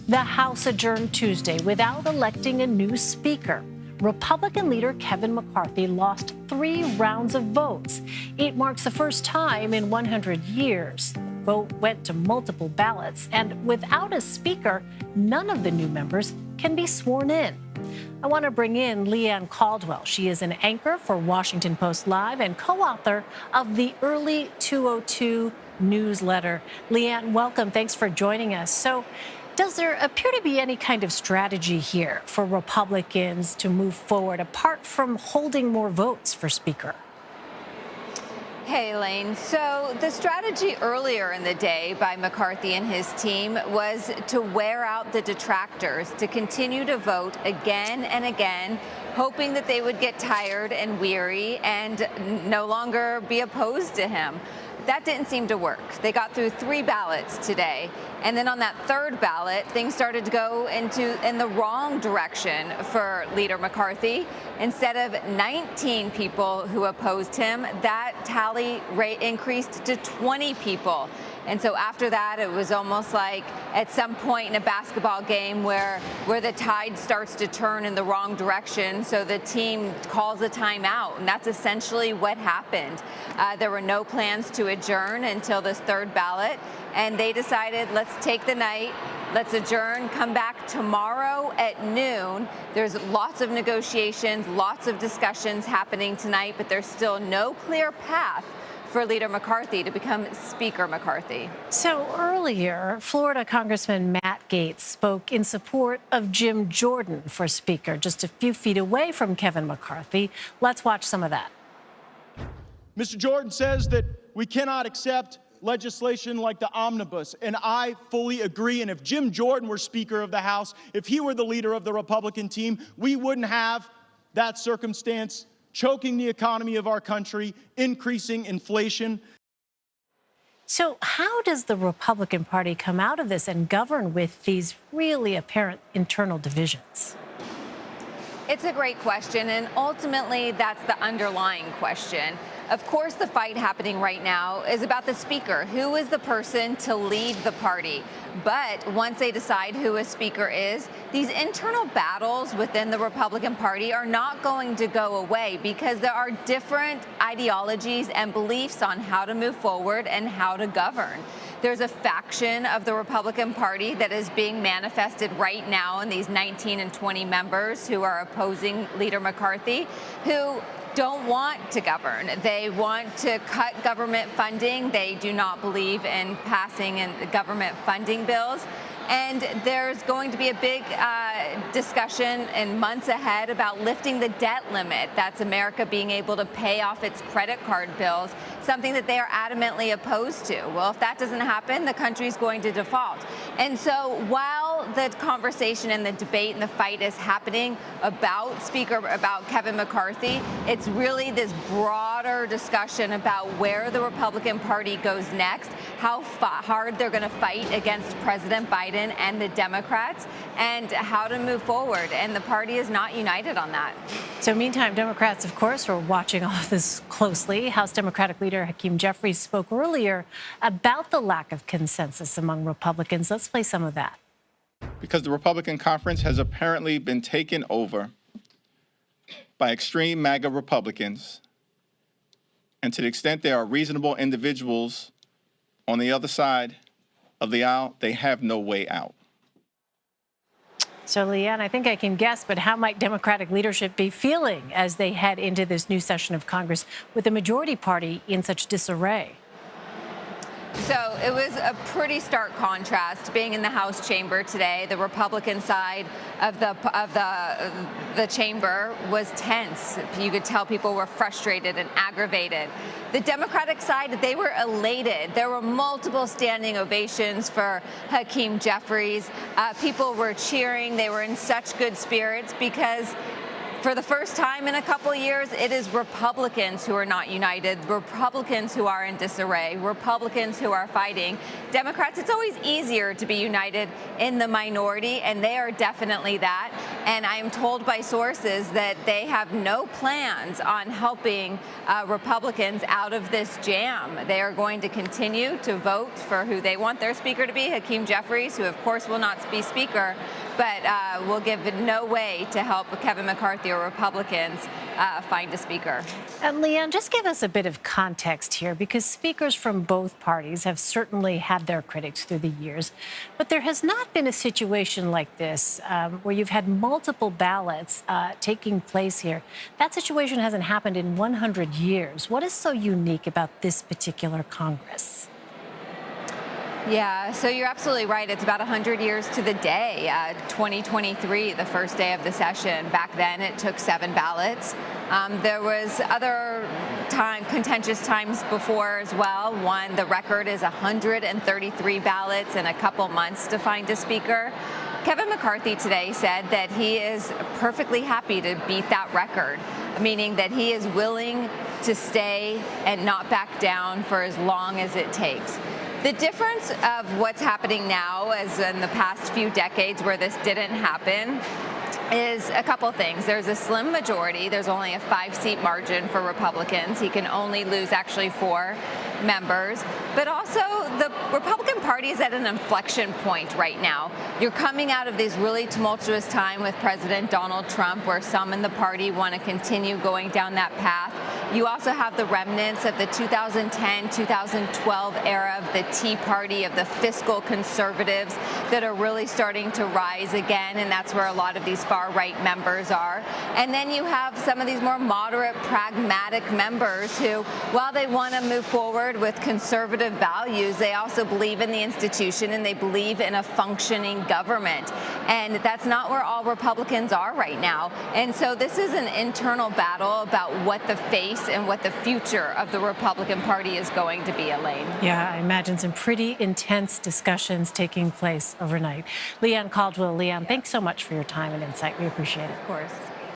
The House adjourned Tuesday without electing a new speaker. Republican leader Kevin McCarthy lost 3 rounds of votes. It marks the first time in 100 years. The vote went to multiple ballots, and without a speaker, none of the new members can be sworn in. I want to bring in Leanne Caldwell. She is an anchor for Washington Post Live and co-author of the Early 202 newsletter. Leanne, welcome. Thanks for joining us. So, does there appear to be any kind of strategy here for Republicans to move forward, apart from holding more votes for Speaker? Hey, Elaine. So the strategy earlier in the day by McCarthy and his team was to wear out the detractors, to continue to vote again and again, hoping that they would get tired and weary and no longer be opposed to him. That didn't seem to work. They got through 3 ballots today. And then on that 3rd ballot, things started to go in the wrong direction for Leader McCarthy. Instead of 19 people who opposed him, that tally rate increased to 20 people. And so after that, it was almost like at some point in a basketball game where the tide starts to turn in the wrong direction, so the team calls a timeout, and that's essentially what happened. There were no plans to adjourn until this 3rd ballot, and they decided, let's take the night, let's adjourn, come back tomorrow at noon. There's lots of negotiations, lots of discussions happening tonight, but there's still no clear path for Leader McCarthy to become Speaker McCarthy. So earlier, Florida Congressman Matt Gaetz spoke in support of Jim Jordan for Speaker, just a few feet away from Kevin McCarthy. Let's watch some of that. Mr. Jordan says that we cannot accept legislation like the omnibus, and I fully agree. And if Jim Jordan were Speaker of the House, if he were the leader of the Republican team, we wouldn't have that circumstance, choking the economy of our country, increasing inflation. So how does the Republican Party come out of this and govern with these really apparent internal divisions? It's a great question, and ultimately that's the underlying question. Of course, the fight happening right now is about the speaker. Who is the person to lead the party? But once they decide who a speaker is, these internal battles within the Republican Party are not going to go away, because there are different ideologies and beliefs on how to move forward and how to govern. There's a faction of the Republican Party that is being manifested right now in these 19 and 20 members who are opposing Leader McCarthy, who don't want to govern. They want to cut government funding. They do not believe in passing in government funding bills. And there's going to be a big discussion in months ahead about lifting the debt limit. That's America being able to pay off its credit card bills, something that they are adamantly opposed to. Well, if that doesn't happen, the country's going to default. And so while the conversation and the debate and the fight is happening about Kevin McCarthy, it's really this broader discussion about where the Republican Party goes next, how hard they're going to fight against President Biden and the Democrats, and how to move forward. And the party is not united on that. So meantime, Democrats, of course, are watching all of this closely. House Democratic leader Hakeem Jeffries spoke earlier about the lack of consensus among Republicans. Let's play some of that. Because the Republican conference has apparently been taken over by extreme MAGA Republicans, and to the extent there are reasonable individuals on the other side of the aisle, they have no way out. So, Leanne, I think I can guess, but how might Democratic leadership be feeling as they head into this new session of Congress with the majority party in such disarray? So it was a pretty stark contrast being in the House chamber today. The Republican side of the chamber was tense. You could tell people were frustrated and aggravated. The Democratic side, they were elated. There were multiple standing ovations for Hakeem Jeffries. People were cheering. They were in such good spirits because For the first time in a couple of years, it is Republicans who are not united, Republicans who are in disarray, Republicans who are fighting. Democrats, it's always easier to be united in the minority, and they are definitely that. And I am told by sources that they have no plans on helping Republicans out of this jam. They are going to continue to vote for who they want their speaker to be, Hakeem Jeffries, who of course will not be speaker, but will give no way to help Kevin McCarthy or Republicans find a speaker. And Leanne, just give us a bit of context here, because speakers from both parties have certainly had their critics through the years, but there has not been a situation like this where you've had multiple ballots taking place here. That situation hasn't happened in 100 years. What is so unique about this particular Congress? Yeah, so you're absolutely right. It's about 100 years to the day, 2023, the first day of the session. Back then, it took 7 ballots. There was other contentious times before as well. One, the record is 133 ballots in a couple months to find a speaker. Kevin McCarthy today said that he is perfectly happy to beat that record, meaning that he is willing to stay and not back down for as long as it takes. The difference of what's happening now, as in the past few decades where this didn't happen, is a couple things. There's a slim majority. There's only a 5-seat margin for Republicans. He can only lose actually 4 members. But also, the Republican Party is at an inflection point right now. You're coming out of this really tumultuous time with President Donald Trump, where some in the party want to continue going down that path. You also have the remnants of the 2010-2012 era of the Tea Party, of the fiscal conservatives that are really starting to rise again, and that's where a lot of these far-right members are. And then you have some of these more moderate, pragmatic members who, while they want to move forward with conservative values, they also believe in the institution and they believe in a functioning government. And that's not where all Republicans are right now. And so this is an internal battle about what the face and what the future of the Republican Party is going to be, Elaine. Yeah, I imagine some pretty intense discussions taking place overnight. Leanne Caldwell, Leanne, thanks so much for your time and insight. We appreciate it. Of course.